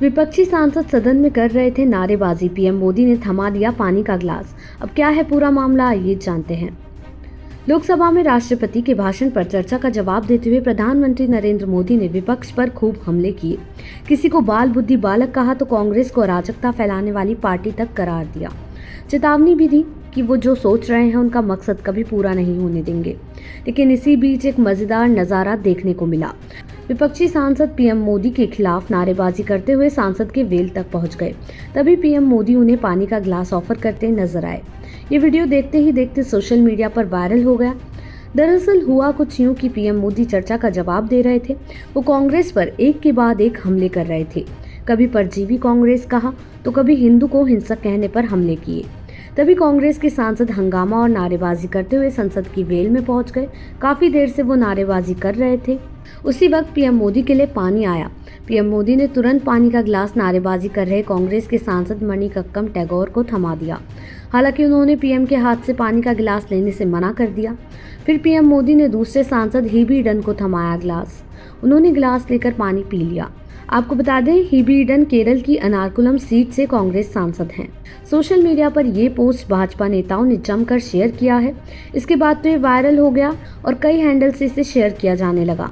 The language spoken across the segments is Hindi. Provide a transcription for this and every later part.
विपक्षी सांसद सदन में कर रहे थे नारेबाजी। पीएम मोदी ने थमा दिया पानी का गिलास। अब क्या है पूरा मामला, आइए जानते हैं। लोकसभा में राष्ट्रपति के भाषण पर चर्चा का जवाब देते हुए प्रधानमंत्री नरेंद्र मोदी ने विपक्ष पर खूब हमले किए। किसी को बाल बुद्धि बालक कहा तो कांग्रेस को अराजकता फैलाने वाली पार्टी तक करार दिया। चेतावनी भी दी कि वो जो सोच रहे हैं उनका मकसद कभी पूरा नहीं होने देंगे। लेकिन इसी बीच एक मजेदार नजारा देखने को मिला। विपक्षी सांसद पीएम मोदी के खिलाफ नारेबाजी करते हुए सांसद के वेल तक पहुंच गए। तभी पीएम मोदी उन्हें पानी का गिलास ऑफर करते नजर आए। ये वीडियो देखते ही देखते सोशल मीडिया पर वायरल हो गया। दरअसल हुआ कुछ यूं कि पीएम मोदी चर्चा का जवाब दे रहे थे। वो कांग्रेस पर एक के बाद एक हमले कर रहे थे। कभी परजीवी कांग्रेस कहा तो कभी हिंदू को हिंसक कहने पर हमले किए। तभी कांग्रेस के सांसद हंगामा और नारेबाजी करते हुए संसद की वेल में पहुंच गए। काफी देर से वो नारेबाजी कर रहे थे। उसी वक्त पीएम मोदी के लिए पानी आया। पीएम मोदी ने तुरंत पानी का गिलास नारेबाजी कर रहे कांग्रेस के सांसद मणिकक्कम टैगोर को थमा दिया। हालांकि उन्होंने पीएम के हाथ से पानी का गिलास लेने से मना कर दिया। फिर पीएम मोदी ने दूसरे सांसद हिबी ईडन को थमाया गिलास। उन्होंने गिलास लेकर पानी पी लिया। आपको बता दें, हिबी ईडन केरल की अनारकुलम सीट से कांग्रेस सांसद हैं। सोशल मीडिया पर ये पोस्ट भाजपा नेताओं ने जमकर शेयर किया है। इसके बाद तो ये वायरल हो गया और कई हैंडल से इसे शेयर किया जाने लगा।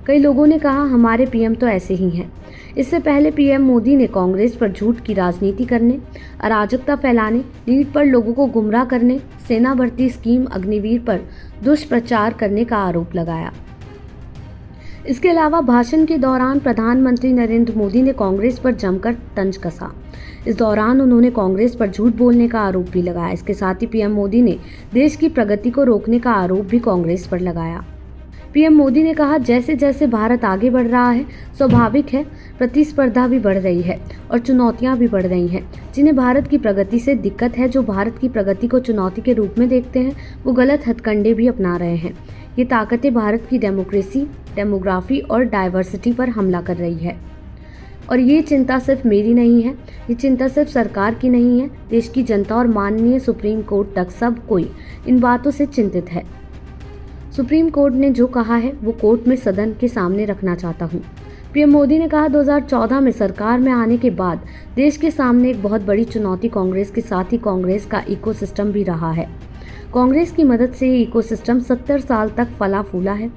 कई लोगों ने कहा हमारे पीएम तो ऐसे ही हैं। इससे पहले पीएम मोदी ने कांग्रेस पर झूठ की राजनीति करने, अराजकता फैलाने, नीट पर लोगों को गुमराह करने, सेना भर्ती स्कीम अग्निवीर पर दुष्प्रचार करने का आरोप लगाया। इसके अलावा भाषण के दौरान प्रधानमंत्री नरेंद्र मोदी ने कांग्रेस पर जमकर तंज कसा। इस दौरान उन्होंने कांग्रेस पर झूठ बोलने का आरोप भी लगाया। इसके साथ ही पीएम मोदी ने देश की प्रगति को रोकने का आरोप भी कांग्रेस पर लगाया। पीएम मोदी ने कहा, जैसे जैसे भारत आगे बढ़ रहा है स्वाभाविक है प्रतिस्पर्धा भी बढ़ रही है और चुनौतियां भी बढ़ रही हैं। जिन्हें भारत की प्रगति से दिक्कत है, जो भारत की प्रगति को चुनौती के रूप में देखते हैं, वो गलत हथकंडे भी अपना रहे हैं। ये ताकतें भारत की डेमोक्रेसी, डेमोग्राफी और डाइवर्सिटी पर हमला कर रही है। और ये चिंता सिर्फ मेरी नहीं है, ये चिंता सिर्फ सरकार की नहीं है। देश की जनता और माननीय सुप्रीम कोर्ट तक सब कोई इन बातों से चिंतित है। सुप्रीम कोर्ट ने जो कहा है वो कोर्ट में सदन के सामने रखना चाहता हूँ। पीएम मोदी ने कहा, 2014 में सरकार में आने के बाद देश के सामने एक बहुत बड़ी चुनौती कांग्रेस के साथ ही कांग्रेस का इकोसिस्टम भी रहा है। कांग्रेस की मदद से ये इकोसिस्टम 70 साल तक फला फूला है।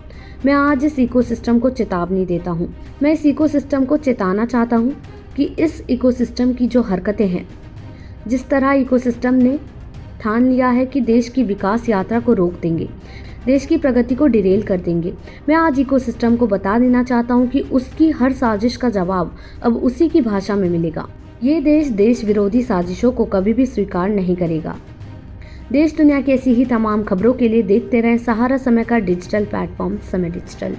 मैं आज इस इकोसिस्टम को चेतावनी देता हूँ। मैं इस इकोसिस्टम को चेताना चाहता हूँ कि इस इकोसिस्टम की जो हरकतें हैं, जिस तरह इकोसिस्टम ने ठान लिया है कि देश की विकास यात्रा को रोक देंगे, देश की प्रगति को डिरेल कर देंगे, मैं आज इकोसिस्टम को बता देना चाहता हूं कि उसकी हर साजिश का जवाब अब उसी की भाषा में मिलेगा। ये देश विरोधी साजिशों को कभी भी स्वीकार नहीं करेगा। देश दुनिया की ऐसी ही तमाम खबरों के लिए देखते रहें सहारा समय का डिजिटल प्लेटफॉर्म समय डिजिटल।